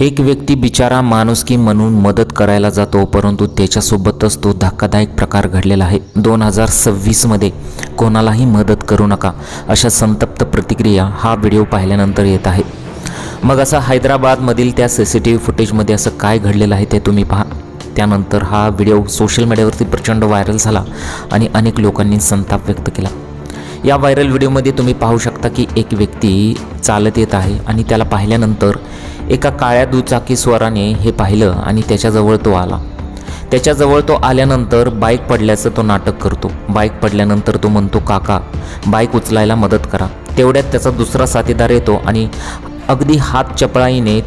एक व्यक्ती बिचारा माणुसकी म्हणून मदत करायला जातो, परंतु त्याच्यासोबतच तो धक्कादायक प्रकार घडलेला आहे। 2026मध्ये कोणालाही मदत करू नका, अशा संतप्त प्रतिक्रिया हा व्हिडिओ पाहिल्यानंतर येत आहे। मग असं हैदराबादमधील त्या CCTV फुटेजमध्ये असं काय घडलेलं आहे ते तुम्ही पहा। त्यानंतर हा व्हिडिओ सोशल मीडियावरती प्रचंड व्हायरल झाला आणि अनेक लोकांनी संताप व्यक्त केला। या व्हायरल व्हिडिओमध्ये तुम्ही पाहू शकता की एक व्यक्ती चालत येत आहे आणि त्याला पाहिल्यानंतर एका काळ्या दुचाकीस्वाराने हे पाहिलं आणि त्याच्याजवळ तो आला। त्याच्याजवळ तो आल्यानंतर बाईक पडल्याचं तो नाटक करतो। बाईक पडल्यानंतर तो म्हणतो, काका बाईक उचलायला मदत करा। तेवढ्यात त्याचा दुसरा साथीदार येतो आणि अगदी हात चपळाईने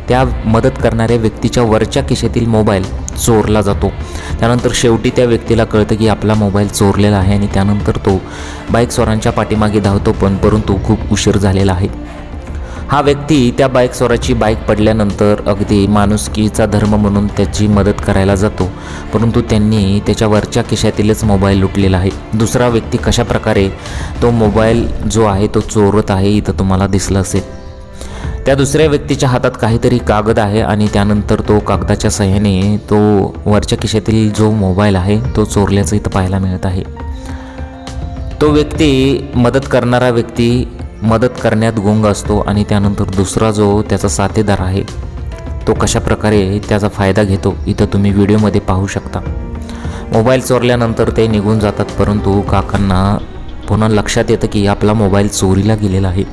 त्या मदत करणाऱ्या व्यक्तीच्या वरच्या खिशातील मोबाईल चोरला जातो। त्यानंतर शेवटी त्या व्यक्तीला कळतं की आपला मोबाईल चोरलेला आहे आणि त्यानंतर तो बाईकस्वारांच्या पाठीमागे धावतो, परंतु खूप उशीर झालेला आहे। हा व्यक्ती त्या बाईकस्वाराची बाईक पडल्यानंतर अगदी माणुसकीचा धर्म म्हणून त्याची मदत करायला जातो, परंतु त्यांनी त्याच्या वरच्या खिशातीलच मोबाईल लुटलेला आहे। दुसरा व्यक्ती कशा प्रकारे तो मोबाईल जो आहे तो चोरत आहे इथं तुम्हाला दिसलं असेल। त्या दुसऱ्या व्यक्तीच्या हातात काहीतरी कागद आहे आणि त्यानंतर तो कागदाच्या सहाय्याने तो वरच्या खिशातील जो मोबाईल आहे तो चोरल्याचं इथं पाहायला मिळत आहे। तो व्यक्ती मदत करणारा व्यक्ती मदत करण्यात गुंग असतो आणि त्यानंतर दुसरा जो त्याचा साथीदार आहे तो कशा प्रकारे त्याचा फायदा घेतो इथं तुम्ही व्हिडिओमध्ये पाहू शकता। मोबाईल चोरल्यानंतर ते निघून जातात, परंतु काकांना पुन्हा लक्षात येतं की आपला मोबाईल चोरीला गेलेला आहे।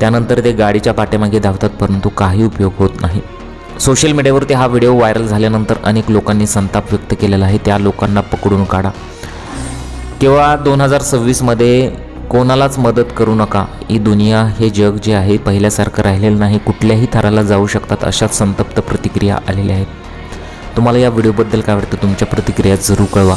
त्यानंतर ते गाडीच्या पाठीमागे धावतात, परंतु काही उपयोग होत नाही। सोशल मीडियावरती हा व्हिडिओ व्हायरल झाल्यानंतर अनेक लोकांनी संताप व्यक्त केलेला आहे। त्या लोकांना पकडून काढा किंवा 2026मध्ये कोणालाच मदत करू नका। ही दुनिया, हे जग जे आहे पहिल्यासारखं राहिलेलं नाही, कुठल्याही थराला जाऊ शकतात अशाच संतप्त प्रतिक्रिया आलेल्या आहेत। तुम्हाला या व्हिडिओबद्दल काय वाटतं? तुमच्या प्रतिक्रिया जरूर कळवा।